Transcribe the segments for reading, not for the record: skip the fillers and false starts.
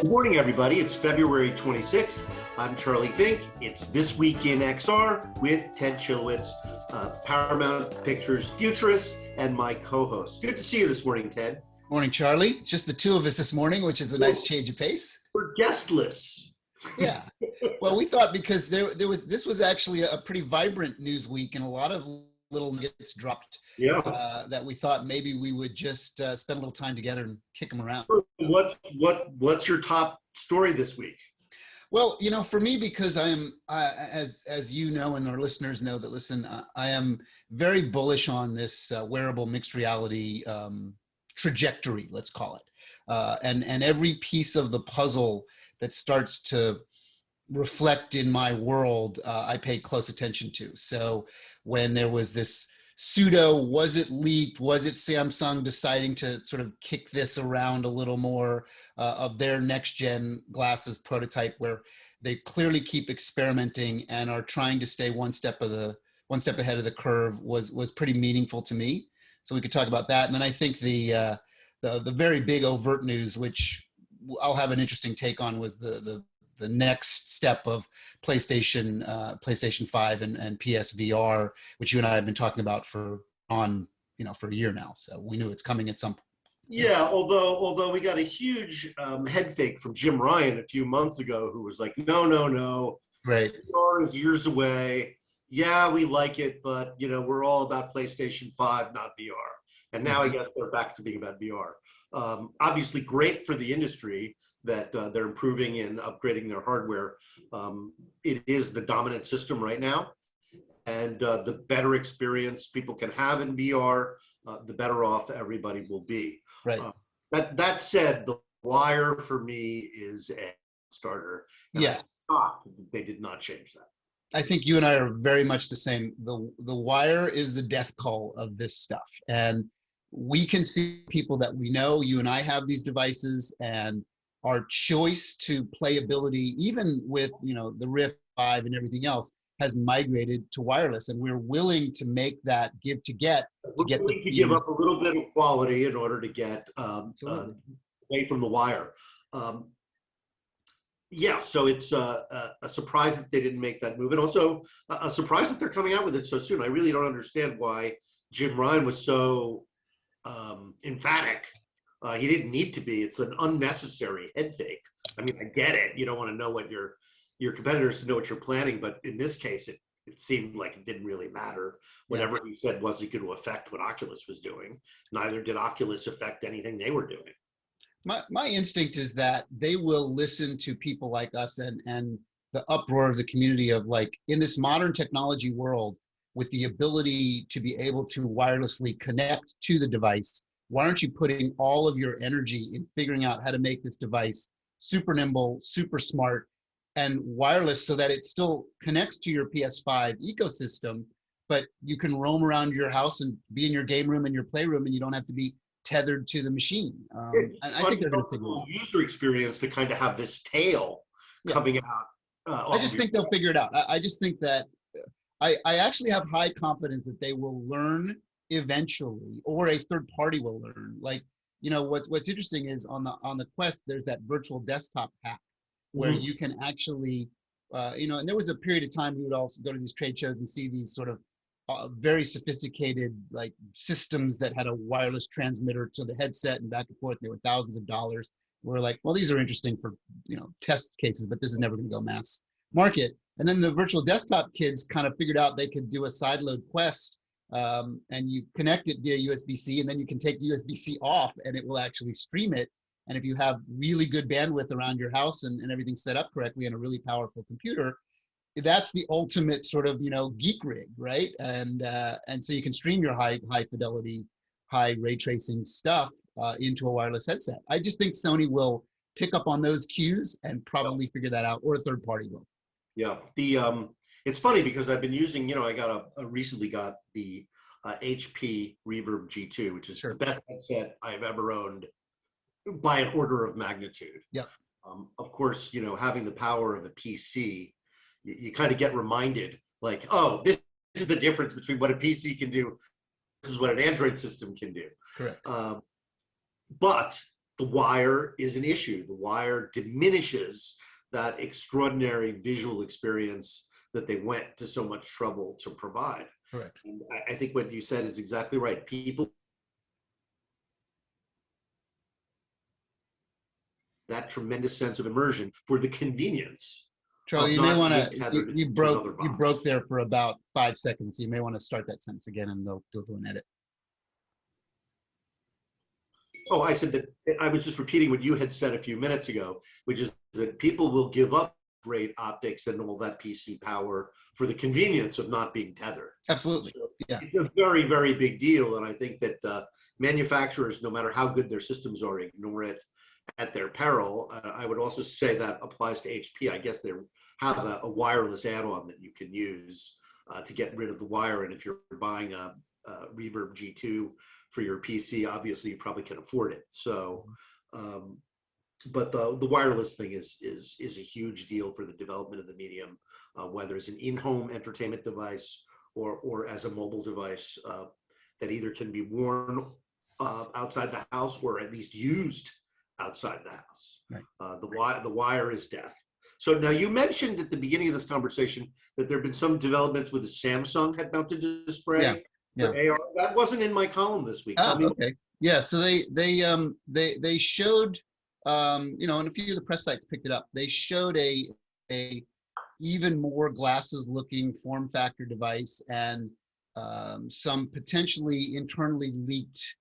Good morning, everybody. It's February 26th. I'm Charlie Fink. It's This Week in XR with Ted Schilowitz, Paramount Pictures Futurist, and my co-host. Good to see you this morning, Ted. Morning, Charlie. Just the two of us this morning, which is a nice change of pace. We're guestless. Yeah. Well, we thought because this was actually a pretty vibrant news week and a lot of little nuggets dropped. Yeah. That we thought maybe we would just spend a little time together and kick them around. What's your top story this week? Well, you know, for me, because I am, as you know, and our listeners know that listen, I am very bullish on this wearable mixed reality trajectory, let's call it, and every piece of the puzzle that starts to reflect in my world, I pay close attention to. So when there was this pseudo, was it leaked? Was it Samsung deciding to sort of kick this around a little more of their next gen glasses prototype, where they clearly keep experimenting and are trying to stay one step ahead of the curve was pretty meaningful to me. So we could talk about that. And then I think the very big overt news, which I'll have an interesting take on, was the next step of PlayStation 5 and PSVR, which you and I have been talking about for a year now. So we knew it's coming at some point. Yeah, although we got a huge head fake from Jim Ryan a few months ago, who was like, no, right, VR is years away. Yeah, we like it, but we're all about PlayStation 5, not VR. And now I guess they're back to being about VR. Obviously great for the industry that they're improving and upgrading their hardware. It is the dominant system right now. And the better experience people can have in VR, the better off everybody will be. Right. That said, the Wire for me is a starter. Yeah. They did not change that. I think you and I are very much the same. The Wire is the death call of this stuff. And we can see people that we know, you and I have these devices, and our choice to playability, even with the Rift 5 and everything else, has migrated to wireless, and we're willing to make that give to get. We're willing to give up a little bit of quality in order to get away from the Wire. Yeah, so it's a surprise that they didn't make that move, and also a surprise that they're coming out with it so soon. I really don't understand why Jim Ryan was so emphatic. He didn't need to be. It's an unnecessary head fake. I mean, I get it. You don't want to know what your competitors to know what you're planning, but in this case, it seemed like it didn't really matter. Whatever he said wasn't going to affect what Oculus was doing. Neither did Oculus affect anything they were doing. My instinct is that they will listen to people like us and the uproar of the community of, like, in this modern technology world, with the ability to be able to wirelessly connect to the device, why aren't you putting all of your energy in figuring out how to make this device super nimble, super smart, and wireless, so that it still connects to your PS5 ecosystem, but you can roam around your house and be in your game room and your playroom, and you don't have to be tethered to the machine. And I think they're going to figure it out. User experience to kind of have this tail coming out. I just think they'll figure it out. I just think that I actually have high confidence that they will learn eventually, or a third party will learn. Like, what's interesting is on the Quest, there's that virtual desktop pack where you can actually, and there was a period of time we would also go to these trade shows and see these sort of very sophisticated like systems that had a wireless transmitter to the headset and back and forth. They were thousands of dollars. We're like, well, these are interesting for test cases, but this is never going to go mass market. And then the virtual desktop kids kind of figured out they could do a sideload Quest, and you connect it via USB-C, and then you can take USB-C off and it will actually stream it. And if you have really good bandwidth around your house and everything set up correctly and a really powerful computer, that's the ultimate sort of, geek rig, right? And so you can stream your high fidelity, high ray tracing stuff into a wireless headset. I just think Sony will pick up on those cues and probably figure that out, or a third party will. Yeah, it's funny because I've been using, I recently got the HP Reverb G2, which is the best headset I've ever owned by an order of magnitude. Yeah. Of course, having the power of a PC, you kind of get reminded, like, oh, this is the difference between what a PC can do versus what an Android system can do. Correct. But the wire is an issue. The wire diminishes that extraordinary visual experience that they went to so much trouble to provide. Correct. And I think what you said is exactly right. People, that tremendous sense of immersion for the convenience. Charlie, you may want to, you broke there for about 5 seconds. You may want to start that sentence again and they'll do an edit. Oh, I said that I was just repeating what you had said a few minutes ago, which is that people will give up great optics and all that PC power for the convenience of not being tethered. Absolutely. So yeah. It's a very, very big deal. And I think that manufacturers, no matter how good their systems are, ignore it at their peril. I would also say that applies to HP. I guess they have a wireless add-on that you can use to get rid of the wire. And if you're buying a Reverb G2 for your PC, obviously you probably can afford it. So, but the wireless thing is a huge deal for the development of the medium, whether it's an in-home entertainment device or as a mobile device that either can be worn outside the house or at least used outside the house. Right. The wire is death. So now you mentioned at the beginning of this conversation that there have been some developments with a Samsung head-mounted display. Yeah. For AR. That wasn't in my column this week. Okay. Yeah. So they showed, you know, and a few of the press sites picked it up. They showed a even more glasses-looking form factor device and some potentially internally leaked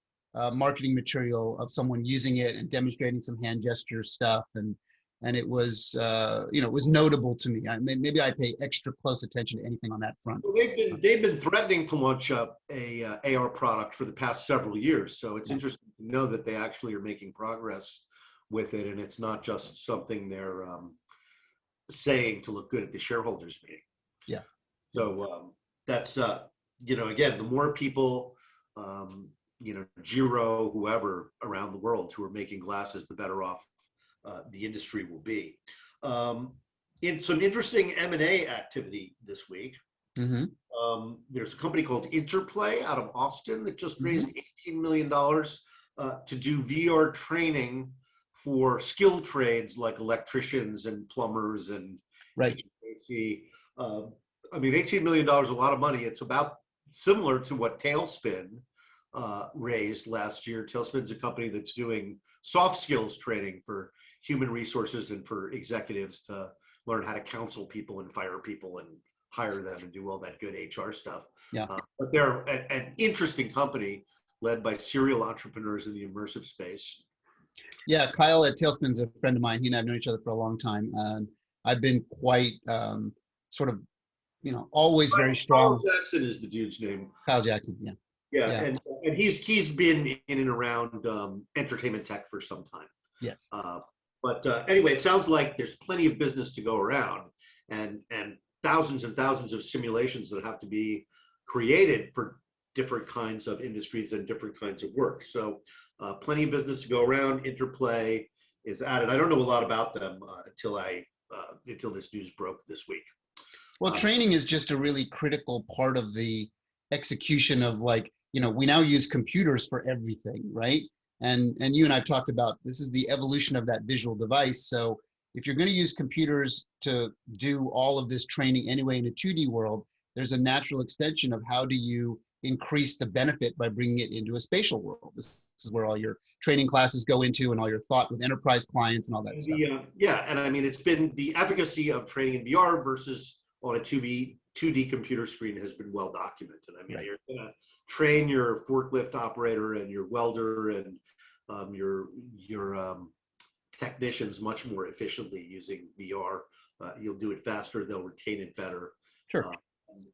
marketing material of someone using it and demonstrating some hand gesture stuff, and it was you know, it was notable to me. Maybe I pay extra close attention to anything on that front. Well, they've been threatening to launch a AR product for the past several years, so it's interesting to know that they actually are making progress with it, and it's not just something they're saying to look good at the shareholders meeting. Yeah. So that's you know, again, the more people you know, Giro, whoever around the world who are making glasses, the better off the industry will be. In some interesting M&A activity this week, there's a company called Interplay out of Austin that just raised $18 million to do VR training for skilled trades like electricians and plumbers and HVAC. I mean, $18 million is a lot of money. It's about similar to what Tailspin raised last year. Tailspin's a company that's doing soft skills training for human resources and for executives to learn how to counsel people and fire people and hire them and do all that good HR stuff. Yeah. But they're an interesting company led by serial entrepreneurs in the immersive space. Yeah, Kyle at Tailspin's a friend of mine. He and I have known each other for a long time, and I've been quite sort of, you know, always very strong. Kyle Jackson is the dude's name. Kyle Jackson, yeah. Yeah. And he's been in and around entertainment tech for some time. Yes. But anyway, it sounds like there's plenty of business to go around, and thousands and thousands of simulations that have to be created for different kinds of industries and different kinds of work. So plenty of business to go around. Interplay is at it. I don't know a lot about them until this news broke this week. Well, training is just a really critical part of the execution of, like, you know, we now use computers for everything, right? And you and I've talked about, this is the evolution of that visual device. So if you're going to use computers to do all of this training anyway in a 2D world, there's a natural extension of how do you increase the benefit by bringing it into a spatial world. This is where all your training classes go into and all your thought with enterprise clients and all that stuff. Yeah, and I mean, it's been the efficacy of training in VR versus on a 2D computer screen has been well documented. I mean, you're going to train your forklift operator and your welder and your technicians much more efficiently using VR. You'll do it faster. They'll retain it better. Sure.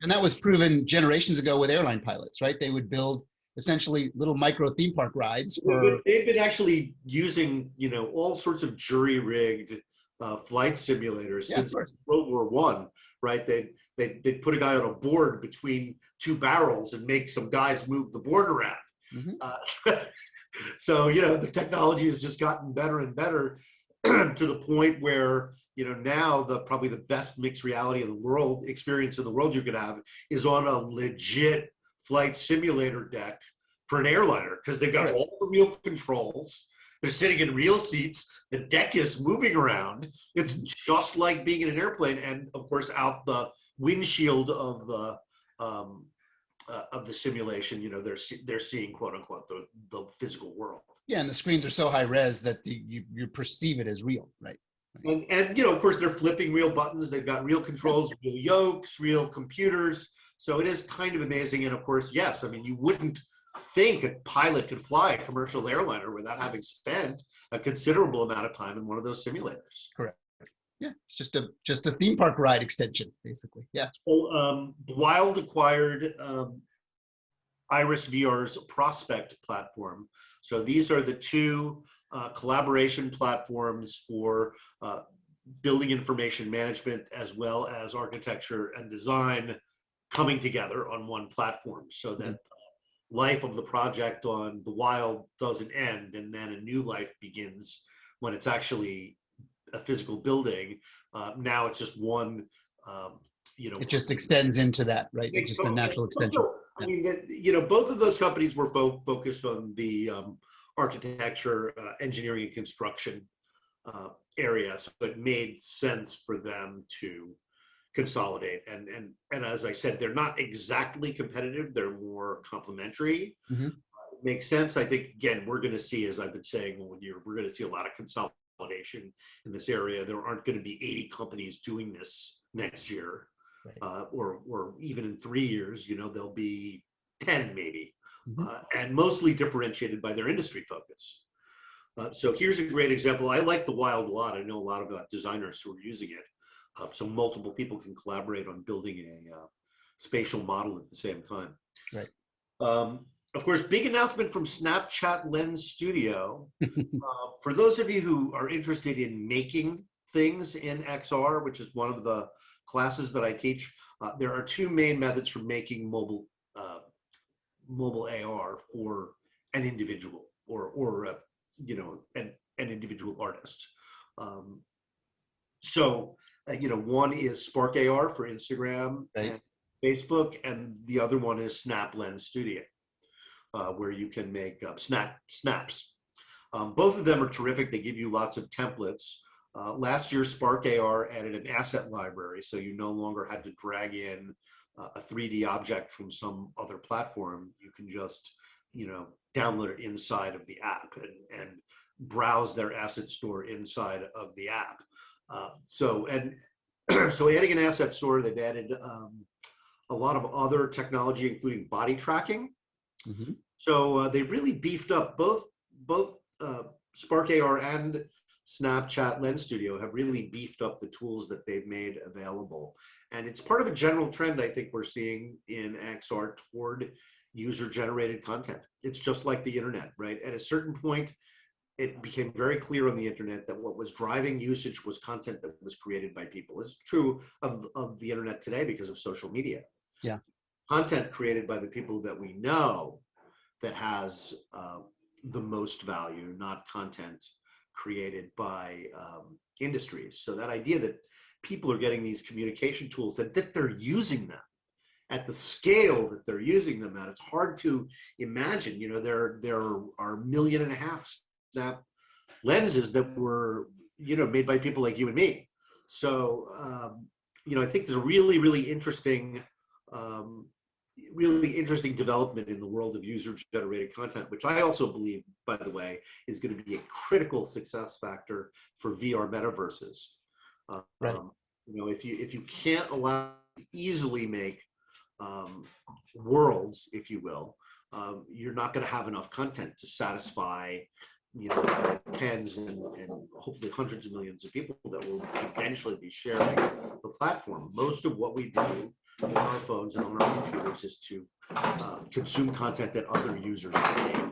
And that was proven generations ago with airline pilots, right? They would build essentially little micro theme park rides. They've been actually using, you know, all sorts of jury-rigged flight simulators since World War I, right? They'd put a guy on a board between two barrels and make some guys move the board around. So, you know, the technology has just gotten better and better to the point where, you know, now probably the best mixed reality in the world experience in the world you could have is on a legit flight simulator deck for an airliner, because they've got all the real controls. They're sitting in real seats. The deck is moving around. It's just like being in an airplane, and of course, out the windshield of the simulation, they're seeing quote unquote the physical world. Yeah, and the screens are so high res that you perceive it as real, right? And of course, they're flipping real buttons. They've got real controls, real yokes, real computers. So it is kind of amazing. And of course, yes, I mean, you wouldn't think a pilot could fly a commercial airliner without having spent a considerable amount of time in one of those simulators. Correct. Yeah, it's just a theme park ride extension, basically. Yeah. So Wild acquired Iris VR's Prospect platform. So these are the two collaboration platforms for building information management as well as architecture and design coming together on one platform, so that life of the project on the Wild doesn't end and then a new life begins when it's actually a physical building. Now it's just one, it just extends into that, right? It's just a natural extension. So, I mean, both of those companies were focused on the architecture, engineering, and construction area, so it made sense for them to consolidate. And as I said, they're not exactly competitive; they're more complementary. Makes sense. I think again, we're going to see, as I've been saying all year, we're going to see a lot of consolidation in this area. There aren't going to be 80 companies doing this next year, right. Or even in 3 years. There'll be 10 maybe. And mostly differentiated by their industry focus. So here's a great example. I like the Wild a lot. I know a lot about designers who are using it. So multiple people can collaborate on building a spatial model at the same time. Right. Of course, big announcement from Snapchat Lens Studio. For those of you who are interested in making things in XR, which is one of the classes that I teach, there are two main methods for making mobile AR for an individual or an individual artist. So one is Spark AR for Instagram and Facebook, and the other one is Snap Lens Studio, where you can make snaps. Both of them are terrific. They give you lots of templates. Last year, Spark AR added an asset library, so you no longer had to drag in a 3D object from some other platform. You can just, download it inside of the app and browse their asset store inside of the app. So adding an asset store, they've added a lot of other technology, including body tracking. So they've really beefed up both Spark AR and Snapchat Lens Studio have really beefed up the tools that they've made available. And it's part of a general trend I think we're seeing in XR toward user-generated content. It's just like the internet, right? At a certain point, it became very clear on the internet that what was driving usage was content that was created by people. It's true of the internet today because of social media. Yeah. Content created by the people that we know that has the most value, not content created by industries. So that idea that people are getting these communication tools, that they're using them at the scale that they're using them at, it's hard to imagine. There are 1.5 million Snap lenses that were made by people like you and me. So I think there's a really, really interesting development in the world of user-generated content, which I also believe, by the way, is going to be a critical success factor for VR metaverses. Right. If you can't allow easily make worlds, if you will, you're not going to have enough content to satisfy tens and hopefully hundreds of millions of people that will eventually be sharing the platform. Most of what we do on our phones and on our computers is to consume content that other users have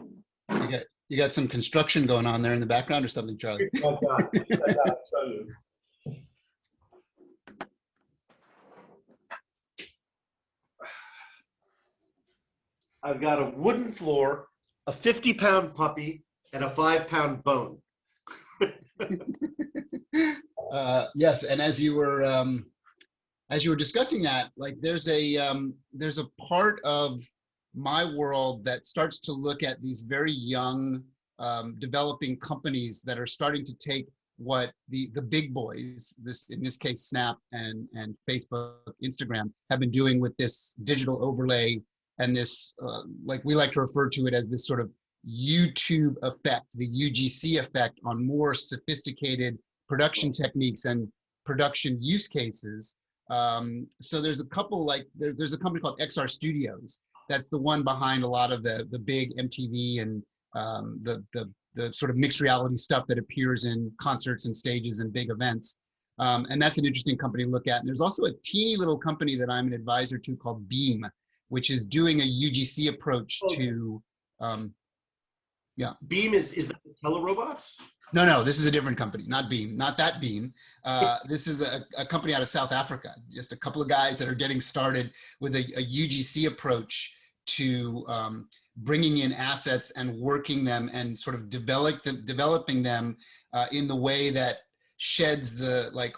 made. You got some construction going on there in the background or something, Charlie? I gotta tell you. I've got a wooden floor, a 50-pound puppy, and a 5-pound bone. Yes, and as you were discussing that, like there's a part of my world that starts to look at these very young developing companies that are starting to take what the big boys, in this case Snap and Facebook, Instagram, have been doing with this digital overlay and this, like we like to refer to it as this sort of YouTube effect, the UGC effect on more sophisticated production techniques and production use cases. So there's a couple, like there's a company called XR Studios. That's the one behind a lot of the big MTV and the sort of mixed reality stuff that appears in concerts and stages and big events. And that's an interesting company to look at. And there's also a teeny little company that I'm an advisor to called Beam, which is doing a UGC approach to, yeah. Beam is that the telerobots? No, this is a different company, not Beam, not that Beam. This is a company out of South Africa, just a couple of guys that are getting started with a UGC approach to bringing in assets and working them and sort of developing them in the way that sheds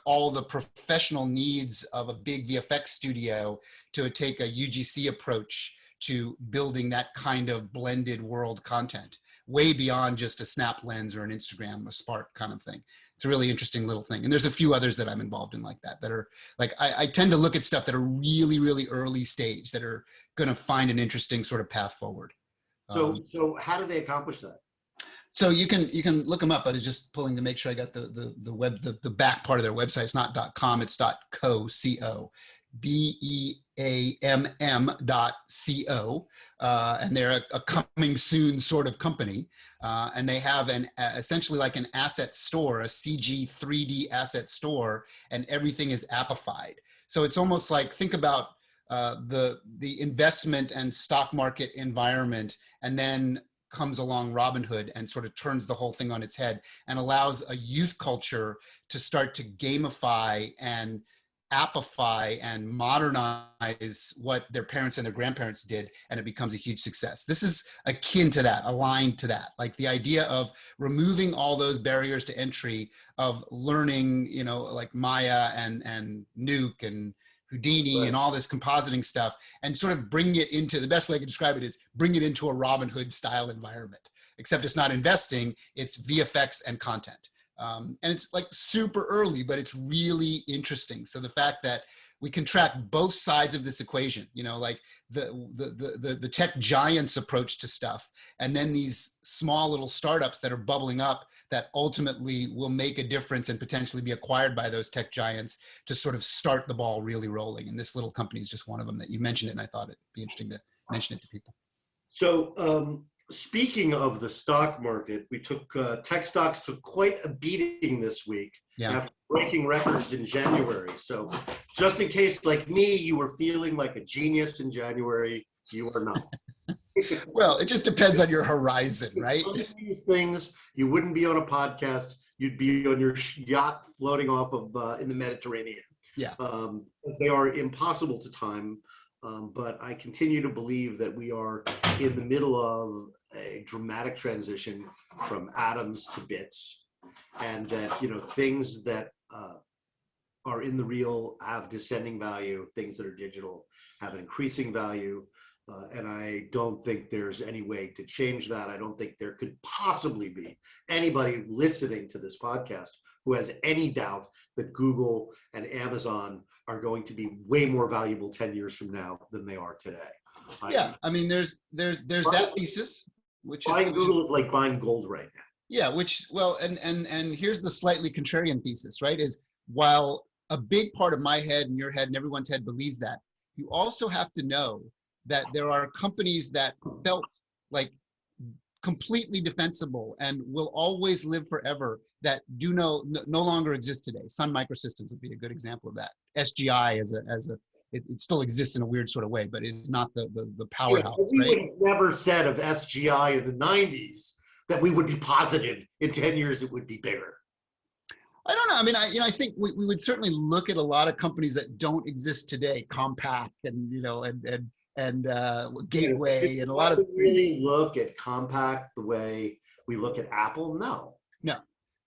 all the professional needs of a big VFX studio to take a UGC approach to building that kind of blended world content, way beyond just a Snap Lens or an Instagram, a Spark kind of thing. It's a really interesting little thing. And there's a few others that I'm involved in like that, that are like, I tend to look at stuff that are really, really early stage that are going to find an interesting sort of path forward. So how do they accomplish that? So you can look them up. I was just pulling to make sure I got the back part of their website. It's not .com, it's .co, C-O. BEAMM.co, and they're a coming soon sort of company, and they have essentially like an asset store, a CG 3D asset store, and everything is appified. So it's almost like, think about the investment and stock market environment, and then comes along Robinhood and sort of turns the whole thing on its head and allows a youth culture to start to gamify and appify and modernize what their parents and their grandparents did, and it becomes a huge success. This is akin to that, aligned to that, like the idea of removing all those barriers to entry of learning, like Maya and Nuke and Houdini, right, and all this compositing stuff, and sort of bring it into, the best way I can describe it is bring it into a Robinhood style environment, except it's not investing, it's VFX and content. And it's like super early, but it's really interesting. So the fact that we can track both sides of this equation, like the tech giants approach to stuff, and then these small little startups that are bubbling up that ultimately will make a difference and potentially be acquired by those tech giants to sort of start the ball really rolling. And this little company is just one of them that you mentioned it, and I thought it'd be interesting to mention it to people. So, speaking of the stock market, we took tech stocks took quite a beating this week, yeah, after breaking records in January. So just in case, like me, you were feeling like a genius in January, you are not. Well, it just depends on your horizon, right? These things, you wouldn't be on a podcast. You'd be on your yacht floating off of in the Mediterranean. Yeah. They are impossible to time. But I continue to believe that we are in the middle of a dramatic transition from atoms to bits, and that things that are in the real have descending value, things that are digital have an increasing value, and I don't think there's any way to change that. I don't think there could possibly be anybody listening to this podcast who has any doubt that Google and Amazon are going to be way more valuable 10 years from now than they are today. Yeah, I mean, there's that thesis, which buying Google is like buying gold right now. Yeah, and here's the slightly contrarian thesis, right? Is while a big part of my head and your head and everyone's head believes that, you also have to know that there are companies that felt like completely defensible and will always live forever that do no longer exist today. Sun Microsystems would be a good example of that. SGI it still exists in a weird sort of way, but it's not the powerhouse. Yeah, we right? would have never said of SGI in the 90s that we would be positive in 10 years it would be bigger. I don't know. I mean, I think we would certainly look at a lot of companies that don't exist today, Compaq and Gateway and a lot of really look at Compaq the way we look at Apple. No,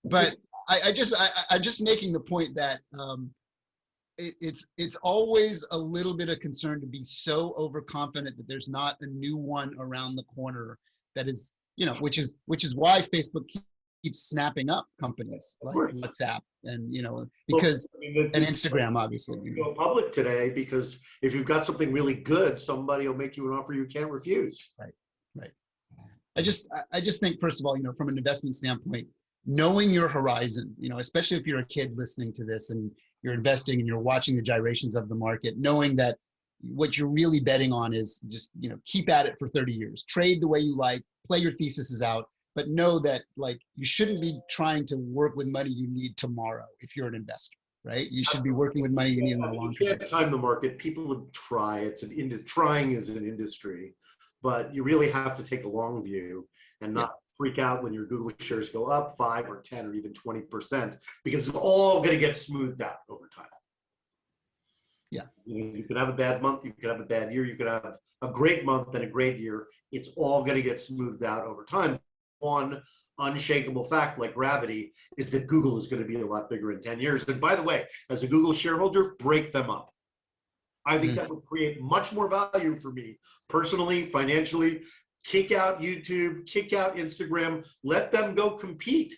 but I'm just making the point that it's always a little bit of concern to be so overconfident that there's not a new one around the corner that is which is why Facebook keeps snapping up companies like WhatsApp and because and Instagram obviously. Go public today because if you've got something really good, somebody will make you an offer you can't refuse. Right. I just think, first of all, from an investment standpoint, knowing your horizon, especially if you're a kid listening to this and you're investing and you're watching the gyrations of the market, knowing that what you're really betting on is just, keep at it for 30 years, trade the way you like, play your theses out, but know that you shouldn't be trying to work with money you need tomorrow if you're an investor, right? You should be working with money you need in the long term. You can't time the market. People would try. Trying is an industry, but you really have to take a long view and not freak out when your Google shares go up 5 or 10 or even 20%, because it's all going to get smoothed out over time. Yeah. You could have a bad month, you could have a bad year, you could have a great month and a great year. It's all going to get smoothed out over time. One unshakable fact, like gravity, is that Google is going to be a lot bigger in 10 years. And by the way, as a Google shareholder, break them up. I think that would create much more value for me personally, financially. Kick out YouTube, kick out Instagram, let them go compete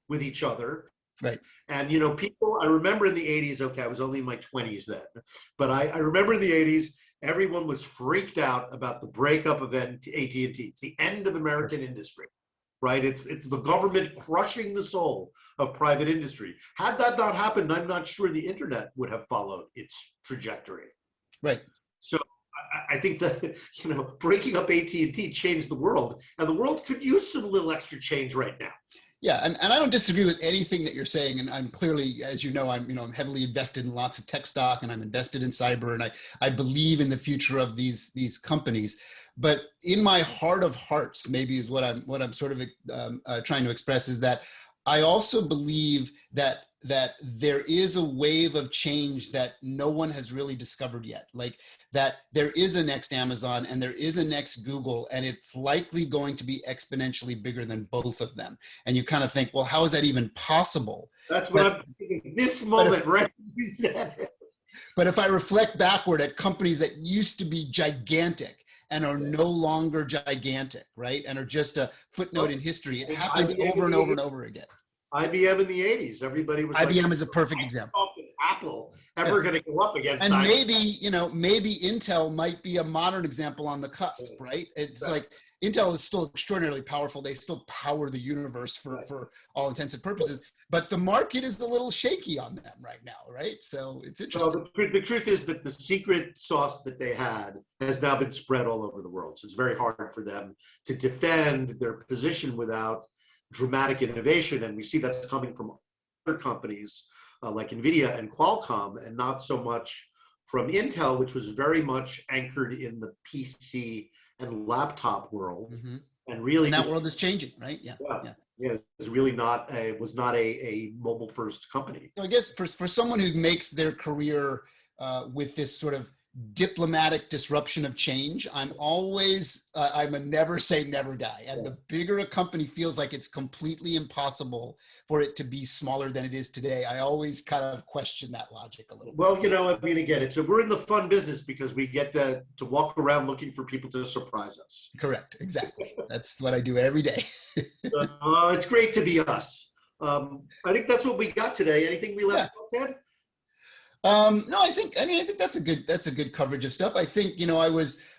with each other. Right. And, people, I remember in the 80s, okay, I was only in my 20s then, but I remember in the 80s, everyone was freaked out about the breakup of AT&T. It's the end of American industry, right? It's the government crushing the soul of private industry. Had that not happened, I'm not sure the internet would have followed its trajectory. Right. So I think that, breaking up AT&T changed the world, and the world could use some little extra change right now. Yeah, and I don't disagree with anything that you're saying, and I'm clearly, as I'm heavily invested in lots of tech stock, and I'm invested in cyber, and I believe in the future of these companies. But in my heart of hearts, maybe is what I'm sort of trying to express, is that I also believe that there is a wave of change that no one has really discovered yet. Like that there is a next Amazon and there is a next Google, and it's likely going to be exponentially bigger than both of them. And you kind of think, well, how is that even possible? That's what I'm thinking this moment, right? You said it. But if I reflect backward at companies that used to be gigantic and are no longer gigantic, right? And are just a footnote in history, it happens over and over and over again. IBM in the 80s, everybody was IBM is a perfect example. Apple ever going to go up against and IBM. maybe Intel might be a modern example on the cusp, right? It's like Intel is still extraordinarily powerful. They still power the universe for all intents and purposes, but the market is a little shaky on them right now, right? So it's interesting. Well, the truth is that the secret sauce that they had has now been spread all over the world. So it's very hard for them to defend their position without dramatic innovation, and we see that's coming from other companies like NVIDIA and Qualcomm, and not so much from Intel, which was very much anchored in the PC and laptop world. Mm-hmm. And really, and that world is changing, right? Yeah. It was really not a mobile first company. So I guess for someone who makes their career with this sort of diplomatic disruption of change, I'm always I'm a never say never guy, and the bigger a company feels like it's completely impossible for it to be smaller than it is today, I always kind of question that logic a little bit. Well, again, so we're in the fun business because we get to walk around looking for people to surprise us. Correct, exactly. That's what I do every day. It's great to be us. I think that's what we got today. Anything we left out, Ted? No, I think that's a good coverage of stuff. I think,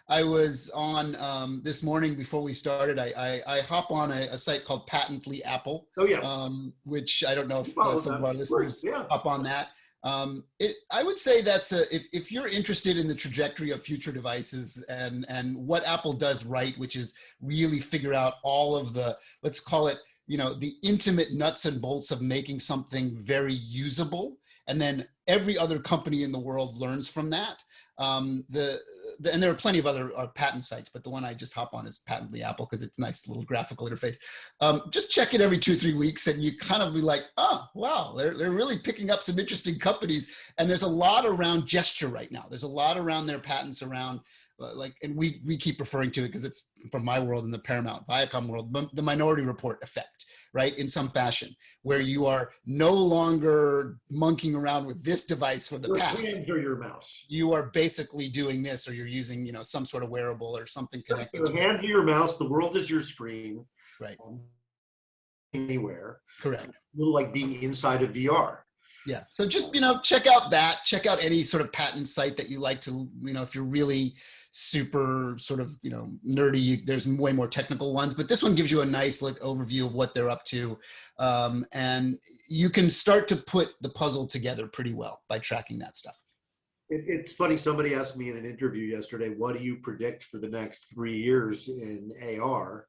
I was on this morning before we started, I hop on a site called Patently Apple. Oh yeah. Which I don't know if some of our listeners hop on that. I would say that's if you're interested in the trajectory of future devices and what Apple does right, which is really figure out all of the, let's call it, the intimate nuts and bolts of making something very usable. And then every other company in the world learns from that. And there are plenty of other patent sites, but the one I just hop on is Patently Apple because it's a nice little graphical interface. Just check it every 2 or 3 weeks and you kind of be like, oh, wow, they're really picking up some interesting companies. And there's a lot around gesture right now. There's a lot around their patents around and we keep referring to it because it's from my world and the Paramount Viacom world, the Minority Report effect, right? In some fashion, where you are no longer monkeying around with this device for the Your past. hands or your mouse. You are basically doing this, or you're using, some sort of wearable or something connected. Your hands or your mouse. The world is your screen. Right. Anywhere. Correct. A little like being inside of VR. Yeah. So just, check out that, check out any sort of patent site that you like to, if you're really super sort of, nerdy, there's way more technical ones, but this one gives you a nice overview of what they're up to. And you can start to put the puzzle together pretty well by tracking that stuff. It's funny. Somebody asked me in an interview yesterday, what do you predict for the next 3 years in AR?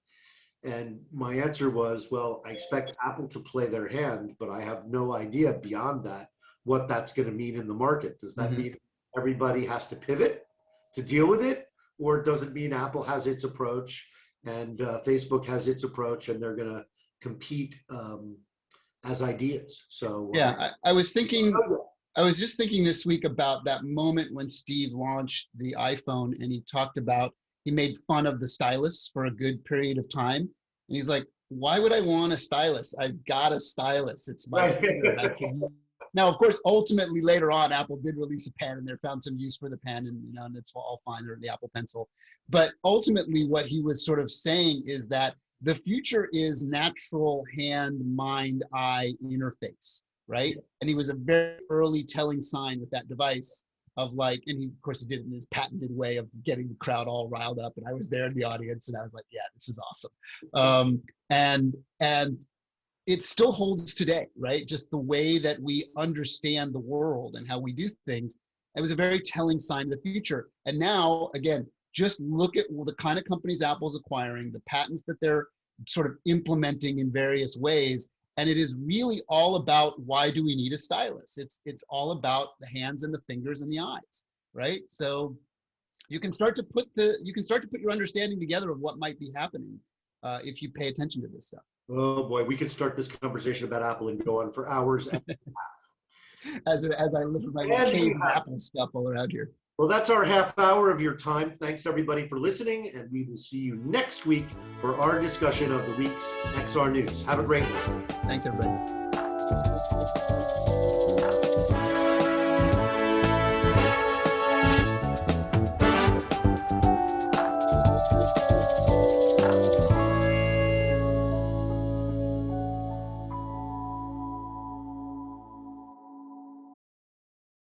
And my answer was, well, I expect Apple to play their hand, but I have no idea beyond that what that's going to mean in the market. Does that mean everybody has to pivot to deal with it? Or does it mean Apple has its approach and Facebook has its approach and they're going to compete as ideas? So yeah, I was just thinking this week about that moment when Steve launched the iPhone and he made fun of the stylus for a good period of time. And he's like, why would I want a stylus? I've got a stylus. It's my Now, of course, ultimately later on, Apple did release a pen and they found some use for the pen and it's all fine, or the Apple Pencil. But ultimately what he was sort of saying is that the future is natural hand, mind, eye interface, right? And he was a very early telling sign with that device of and he, of course, did it in his patented way of getting the crowd all riled up. And I was there in the audience and I was like, yeah, this is awesome. And it still holds today, right? Just the way that we understand the world and how we do things. It was a very telling sign of the future. And now, again, just look at the kind of companies Apple's acquiring, the patents that they're sort of implementing in various ways. And it is really all about, why do we need a stylus? It's all about the hands and the fingers and the eyes, right? So you can start to put your understanding together of what might be happening if you pay attention to this stuff. Oh boy, we could start this conversation about Apple and go on for hours and a half. As I live with my cave Apple stuff all around here. Well, that's our half hour of your time. Thanks everybody for listening, and we will see you next week for our discussion of the week's XR news. Have a great week. Thanks everybody.